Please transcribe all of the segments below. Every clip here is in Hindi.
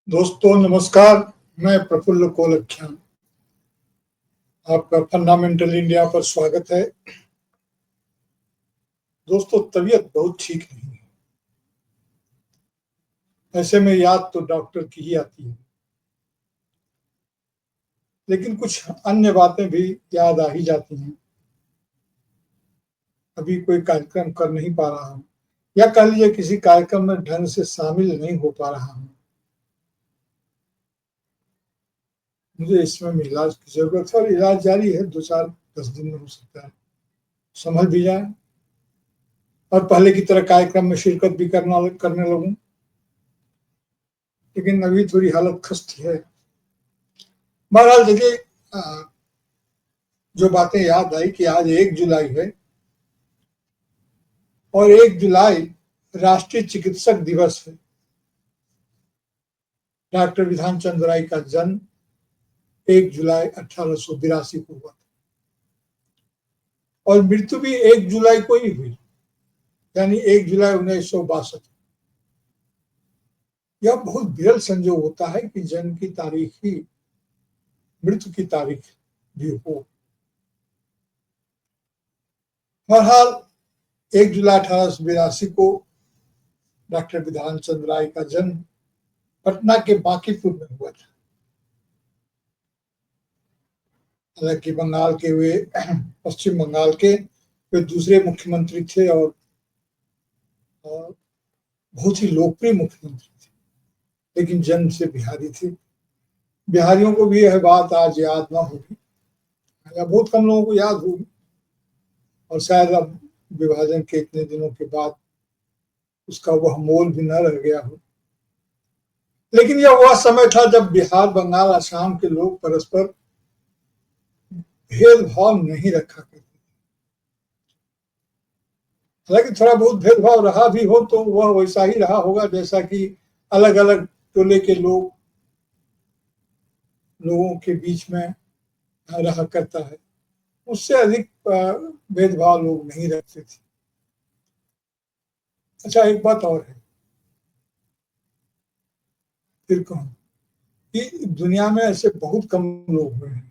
दोस्तों नमस्कार। मैं प्रफुल्ल कोलख्यान, आपका फंडामेंटल इंडिया पर स्वागत है। दोस्तों तबीयत बहुत ठीक नहीं है। ऐसे में याद तो डॉक्टर की ही आती है, लेकिन कुछ अन्य बातें भी याद आ ही जाती हैं। अभी कोई कार्यक्रम कर नहीं पा रहा हूँ, या कह लीजिए किसी कार्यक्रम में ढंग से शामिल नहीं हो पा रहा हूँ। मुझे इसमें इलाज की जरूरत है और इलाज जारी है। 2-4-10 दिन में हो सकता है संभल भी जाए और पहले की तरह कार्यक्रम में शिरकत भी करने लगूं। लेकिन अभी थोड़ी हालत खस्ती है। बहरहाल देखिए, जो बातें याद आई कि आज 1 जुलाई है और 1 जुलाई राष्ट्रीय चिकित्सक दिवस है। डॉक्टर विधान चंद्र राय का जन्म 1 जुलाई 1882 को हुआ था और मृत्यु भी 1 जुलाई को ही हुई, यानी 1 जुलाई 1962। यह बहुत विरल संजोग होता है कि जन्म की तारीख ही मृत्यु की तारीख भी हो। बहरहाल 1 जुलाई 1882 को डॉक्टर विधान चंद्र राय का जन्म पटना के बांकीपुर में हुआ था। हालांकि बंगाल के वे पश्चिम बंगाल के वे दूसरे मुख्यमंत्री थे और बहुत ही लोकप्रिय मुख्यमंत्री थे, लेकिन जन्म से बिहारी थे। बिहारियों को भी यह बात आज याद ना होगी, या बहुत कम लोगों को याद होगी, और शायद अब विभाजन के इतने दिनों के बाद उसका वह मोल भी न रह गया हो। लेकिन यह वह समय था जब बिहार, बंगाल, असम के लोग परस्पर भेदभाव नहीं रखा करते। हालांकि थोड़ा बहुत भेदभाव रहा भी हो तो वह वैसा ही रहा होगा जैसा कि अलग अलग टोले के लोगों के बीच में रहा करता है। उससे अधिक भेदभाव लोग नहीं रखते थे। अच्छा, एक बात और है, फिर कहूं कि दुनिया में ऐसे बहुत कम लोग हुए हैं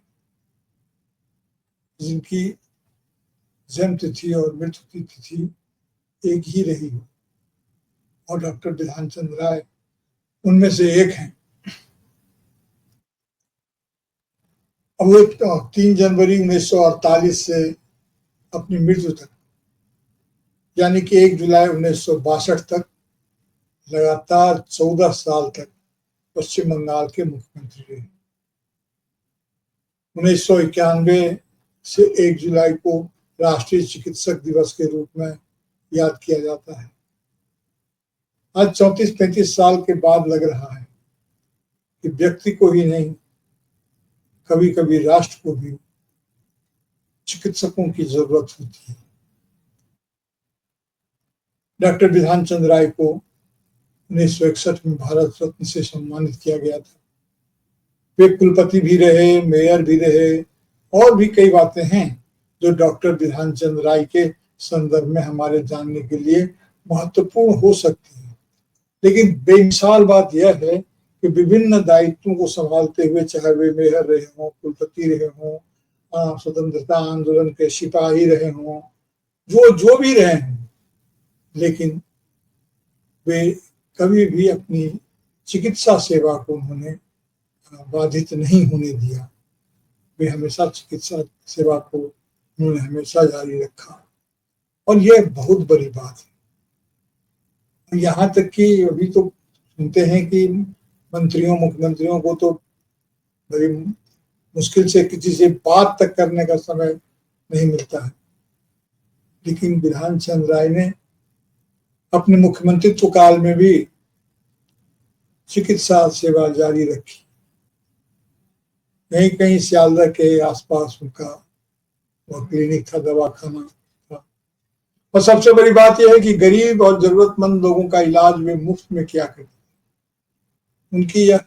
जिनकी जन्म तिथि और मृत्यु की तिथि एक ही रही हो, और डॉक्टर विधान चंद्र राय उनमें से एक हैं। अब वो 3 जनवरी 1948 से अपनी मृत्यु तक, यानी कि 1 जुलाई 1962 तक लगातार 14 साल तक पश्चिम बंगाल के मुख्यमंत्री रहे। 1991 से 1 जुलाई को राष्ट्रीय चिकित्सक दिवस के रूप में याद किया जाता है। आज 34-35 साल के बाद लग रहा है कि व्यक्ति को ही नहीं, कभी कभी राष्ट्र को भी चिकित्सकों की जरूरत होती है। डॉक्टर विधान चंद्र राय को 1961 में भारत रत्न से सम्मानित किया गया था। वे कुलपति भी रहे, मेयर भी रहे, और भी कई बातें हैं जो डॉक्टर विधान चंद्र राय के संदर्भ में हमारे जानने के लिए महत्वपूर्ण हो सकती है। लेकिन बेमिसाल बात यह है कि विभिन्न दायित्वों को संभालते हुए, चाहे वे मेयर रहे हों, कुलपति रहे हों, स्वतंत्रता आंदोलन के सिपाही रहे हों, जो भी रहे हों, लेकिन वे कभी भी अपनी चिकित्सा सेवा को उन्होंने बाधित नहीं होने दिया। वे हमेशा चिकित्सा सेवा को उन्होंने हमेशा जारी रखा, और यह बहुत बड़ी बात है। यहाँ तक कि अभी तो सुनते हैं कि मुख्यमंत्रियों को तो बड़ी मुश्किल से किसी से बात तक करने का समय नहीं मिलता है, लेकिन विधान चंद्र राय ने अपने मुख्यमंत्रित्व काल में भी चिकित्सा सेवा जारी रखी। कहीं कहीं सियालदह के आसपास उनका वह क्लिनिक था, दवाखाना था। और सबसे बड़ी बात यह है कि गरीब और जरूरतमंद लोगों का इलाज वे मुफ्त में किया करते थे। उनकी यह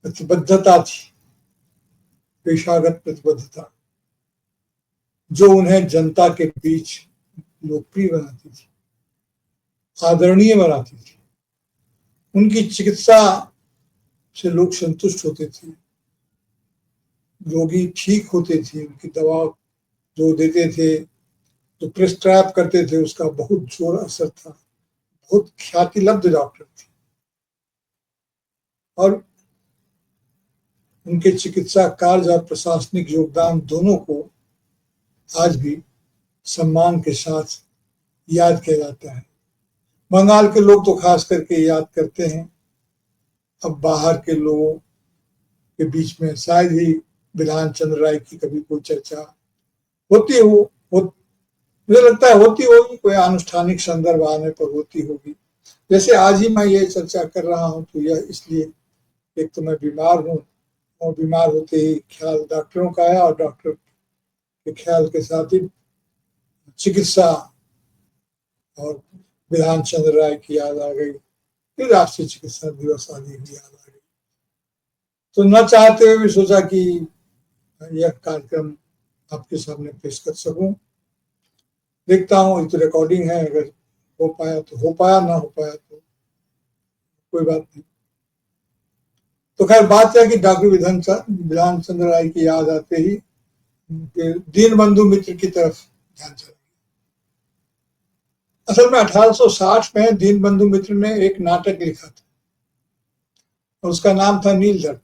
प्रतिबद्धता थी, पेशागत प्रतिबद्धता, जो उन्हें जनता के बीच लोकप्रिय बनाती थी, आदरणीय बनाती थी। उनकी चिकित्सा से लोग संतुष्ट होते थे, रोगी ठीक होते थे, उनकी दवा जो देते थे, जो प्रिस्क्राइब करते थे, उसका बहुत जोर असर था। बहुत ख्याति लब्ध डॉक्टर थे और उनके चिकित्सा कार्य और प्रशासनिक योगदान दोनों को आज भी सम्मान के साथ याद किया जाता है। बंगाल के लोग तो खास करके याद करते हैं। अब बाहर के लोगों के बीच में शायद ही बिधान चंद्र राय की कभी कोई चर्चा होती हो, मुझे लगता है होती होगी, कोई आनुष्ठानिक संदर्भ आने पर होती होगी। जैसे आज ही मैं ये चर्चा कर रहा हूँ तो यह इसलिए, एक तो मैं बीमार हूँ और बीमार होते ही ख्याल डॉक्टरों का है और डॉक्टर के ख्याल के साथ ही चिकित्सा और बिधान चंद्र राय की याद आ गई, फिर राष्ट्रीय चिकित्सा दिवस आदि भी याद आ गई। तो न चाहते हुए भी सोचा कि यह कार्यक्रम आपके सामने पेश कर सकूं। देखता हूँ, ये तो रिकॉर्डिंग है, अगर हो पाया तो हो पाया, ना हो पाया तो कोई बात नहीं। तो खैर बात है कि डॉक्टर बिधान चंद्र राय की याद आते ही दीन बंधु मित्र की तरफ ध्यान चला। असल में 1860 में दीन बंधु मित्र ने एक नाटक लिखा था और उसका नाम था नील दर्पण।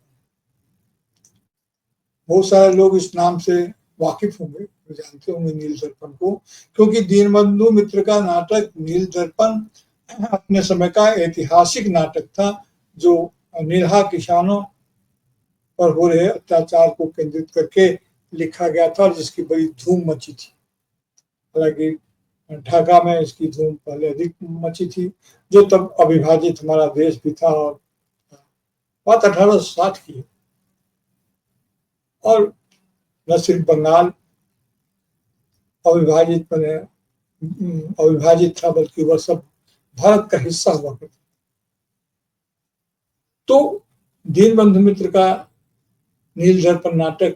बहुत सारे लोग इस नाम से वाकिफ होंगे, जानते होंगे नील दर्पण को, क्योंकि दीनबंधु मित्र का नाटक नील दर्पण अपने समय का ऐतिहासिक नाटक था, जो निरहा किसानों पर हो रहे अत्याचार को केंद्रित करके लिखा गया था और जिसकी बड़ी धूम मची थी। हालांकि ढाका में इसकी धूम पहले अधिक मची थी, जो तब अविभाजित हमारा देश भी था और बात 1860 की है। और न सिर्फ बंगाल अविभाजित था, बल्कि वह सब भारत का हिस्सा हुआ करता। तो दीनबंधु मित्र का नील दर्पण नाटक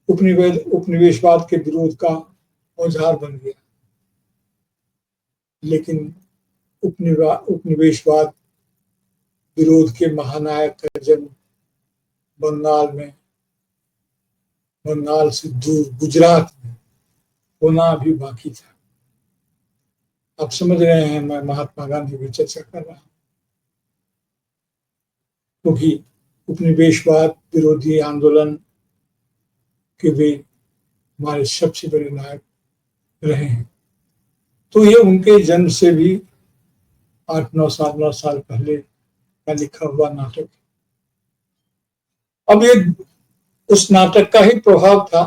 उपनिवेशवाद के विरोध का औजार बन गया। लेकिन उपनिवेशवाद विरोध के महानायक का जन्म बंगाल से दूर गुजरात में होना भी बाकी था। आप समझ रहे हैं मैं महात्मा गांधी की चर्चा कर रहा हूं, क्योंकि उपनिवेशवाद विरोधी आंदोलन के वे हमारे सबसे बड़े नायक रहे हैं। तो ये उनके जन्म से भी 8-9 साल पहले का लिखा हुआ नाटक। अब ये उस नाटक का ही प्रभाव था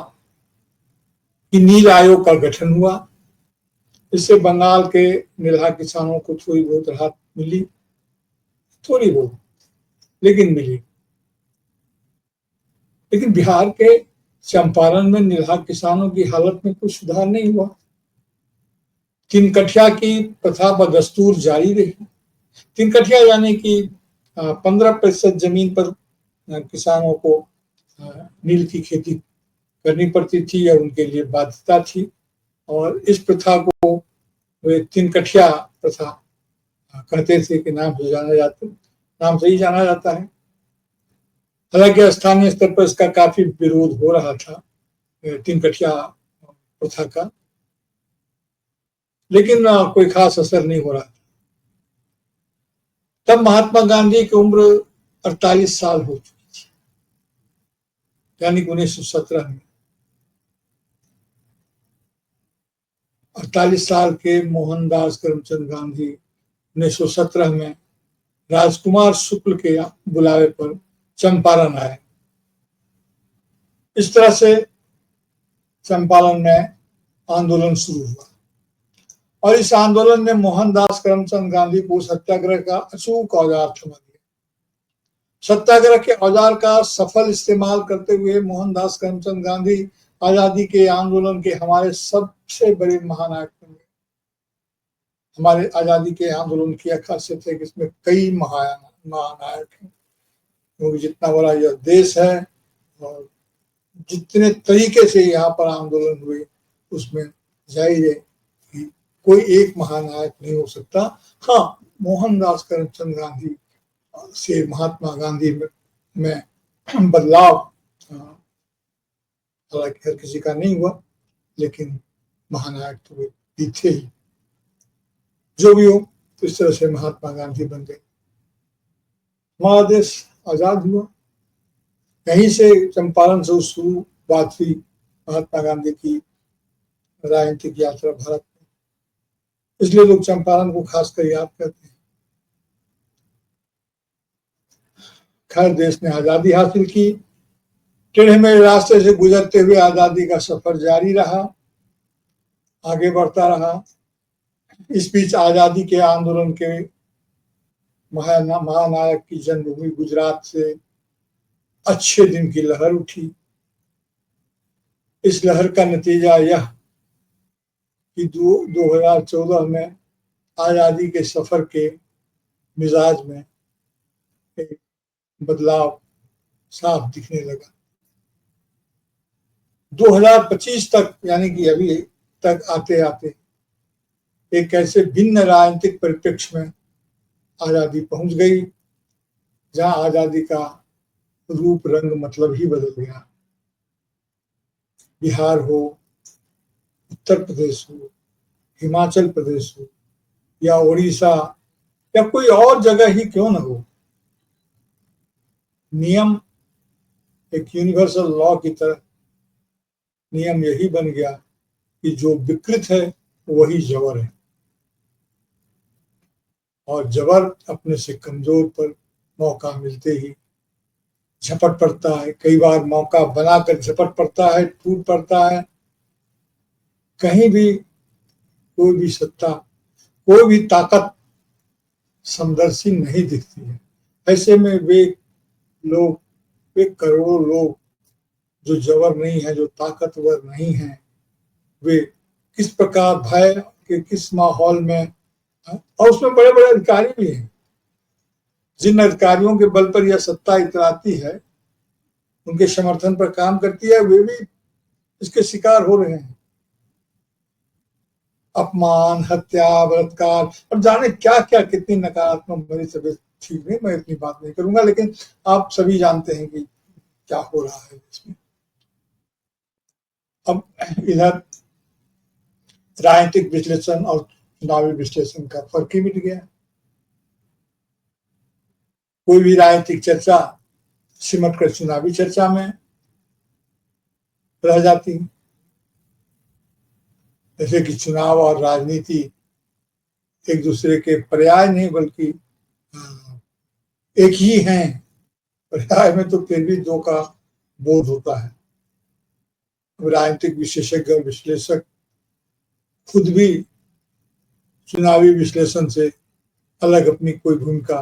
कि नील आयोग का गठन हुआ। इससे बंगाल के निरहा किसानों को थोड़ी बहुत राहत मिली, थोड़ी बहुत, लेकिन मिली। लेकिन बिहार के चंपारण में निरहा किसानों की हालत में कुछ सुधार नहीं हुआ। तीन कठिया की प्रथा व दस्तूर जारी रही। तीन कठिया यानी कि 15% जमीन पर किसानों को नील की खेती करनी पड़ती थी या उनके लिए बाध्यता थी, और इस प्रथा को वे तीन कठिया प्रथा कहते थे कि नाम से ही जाना जाता है। हालांकि स्थानीय स्तर पर इसका काफी विरोध हो रहा था, तीन कठिया प्रथा का, लेकिन कोई खास असर नहीं हो रहा था। तब महात्मा गांधी की उम्र 48 साल हो चुकी थी, यानी 1917 में। 48 साल के मोहनदास करमचंद गांधी 1917 में राजकुमार शुक्ल के बुलावे पर चंपारण आए। इस तरह से चंपारण में आंदोलन शुरू हुआ और इस आंदोलन ने मोहनदास करमचंद गांधी को सत्याग्रह का अचूक औजार थमा दिया। सत्याग्रह के औजार का सफल इस्तेमाल करते हुए मोहनदास करमचंद गांधी आजादी के आंदोलन के हमारे सबसे बड़े महानायक बन गए। हमारे आजादी के आंदोलन की खासियत है कि इसमें कई महानायक हैं, क्योंकि जितना बड़ा यह देश है और जितने तरीके से यहाँ पर आंदोलन हुए, उसमें जाहिर है कि कोई एक महानायक नहीं हो सकता। हाँ, मोहनदास करमचंद गांधी से महात्मा गांधी में बदलाव हालांकि हर किसी का नहीं हुआ, लेकिन महानायक तो वे भी थे ही। जो भी हो, तो इस तरह से महात्मा गांधी बन गए। हमारा देश आजाद हुआ। कहीं से चंपारण से शुरू बात हुई महात्मा गांधी की राजनीतिक यात्रा भारत में, इसलिए लोग चंपारण को खासकर याद करते हैं। खैर, देश ने आजादी हासिल की। टेढ़े मेढ़े रास्ते से गुजरते हुए आजादी का सफर जारी रहा, आगे बढ़ता रहा। इस बीच आजादी के आंदोलन के महानायक की जन्मभूमि गुजरात से अच्छे दिन की लहर उठी। इस लहर का नतीजा यह कि 2014 में आजादी के सफर के मिजाज में एक बदलाव साफ दिखने लगा। 2025 तक, यानी कि अभी तक आते आते एक ऐसे भिन्न राजनीतिक परिप्रेक्ष्य में आजादी पहुंच गई जहां आजादी का रूप रंग मतलब ही बदल गया। बिहार हो, उत्तर प्रदेश हो, हिमाचल प्रदेश हो या उड़ीसा या कोई और जगह ही क्यों न हो, नियम एक यूनिवर्सल लॉ की तरह नियम यही बन गया कि जो विकृत है वही जबर है, और जबर अपने से कमजोर पर मौका मिलते ही झपट पड़ता है। कई बार मौका बनाकर झपट पड़ता है, टूट पड़ता है। कहीं भी कोई भी सत्ता, कोई भी ताकत समदर्शी नहीं दिखती है। ऐसे में वे लोग, वे करोड़ों लोग जो जबर नहीं है, जो ताकतवर नहीं है, वे किस प्रकार भय के किस माहौल में, और उसमें बड़े बड़े अधिकारी भी हैं। जिन अधिकारियों के बल पर यह सत्ता इतराती है, उनके समर्थन पर काम करती है, वे भी इसके शिकार हो रहे हैं। अपमान, हत्या, बलात्कार और जाने क्या क्या, कितनी नकारात्मक, मेरी तबीयत ठीक नहीं, मैं इतनी बात नहीं करूंगा, लेकिन आप सभी जानते हैं कि क्या हो रहा है इसमें। अब इधर राजनीतिक विश्लेषण और चुनावी विश्लेषण का फर्क ही मिट गया। कोई भी राजनीतिक चर्चा सिमट कर चुनावी चर्चा में रह जाती है। जैसे कि चुनाव और राजनीति एक दूसरे के पर्याय नहीं, बल्कि एक ही हैं। पर्याय में तो फिर भी दो का बोध होता है। राजनीतिक विशेषज्ञ और विश्लेषक खुद भी चुनावी विश्लेषण से अलग अपनी कोई भूमिका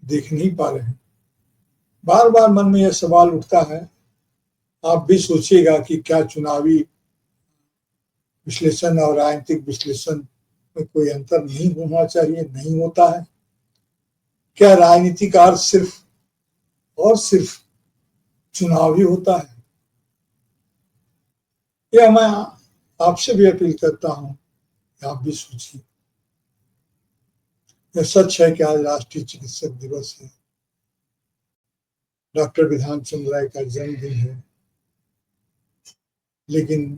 देख नहीं पा रहे हैं। बार बार मन में यह सवाल उठता है, आप भी सोचिएगा कि क्या चुनावी विश्लेषण और राजनीतिक विश्लेषण में कोई अंतर नहीं होना चाहिए? नहीं होता है क्या? राजनीति का अर्थ सिर्फ और सिर्फ चुनाव ही होता है? यह मैं आपसे भी अपील करता हूं कि आप भी सोचिए। यह सच है कि आज राष्ट्रीय चिकित्सक दिवस है, डॉक्टर विधान चंद्र राय का जन्मदिन है, लेकिन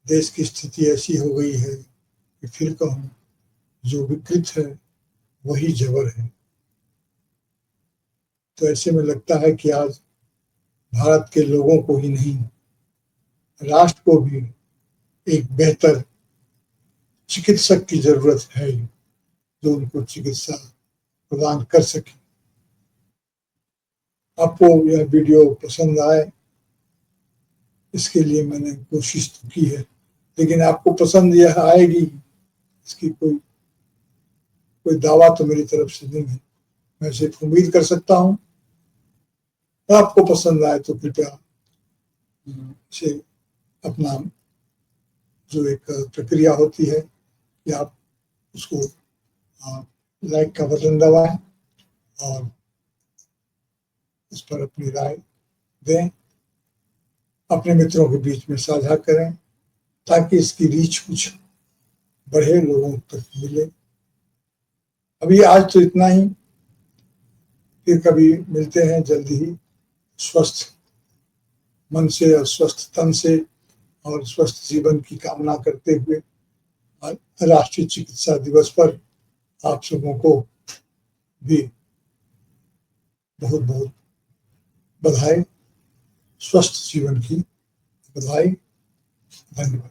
देश की स्थिति ऐसी हो गई है कि फिर कहूं, जो विकृत है वही जबर है। तो ऐसे में लगता है कि आज भारत के लोगों को ही नहीं, राष्ट्र को भी एक बेहतर चिकित्सक की जरूरत है, जो उनको चिकित्सा प्रदान कर सके। आपको यह वीडियो पसंद आए, इसके लिए मैंने कोशिश तो की है, लेकिन आपको पसंद यह आएगी, इसकी कोई दावा तो मेरी तरफ से नहीं है। मैं सिर्फ उम्मीद कर सकता हूं। आपको पसंद आए तो कृपया इसे अपना, जो एक प्रक्रिया होती है कि आप उसको लाइक का बटन दबाएं और उस पर अपनी राय दें, अपने मित्रों के बीच में साझा करें, ताकि इसकी रीच कुछ बढ़े, लोगों तक मिले। अभी आज तो इतना ही। फिर कभी मिलते हैं जल्दी ही, स्वस्थ मन से और स्वस्थ तन से और स्वस्थ जीवन की कामना करते हुए राष्ट्रीय चिकित्सा दिवस पर आप सबों को भी बहुत बहुत बधाई, स्वस्थ जीवन की बधाई। धन्यवाद।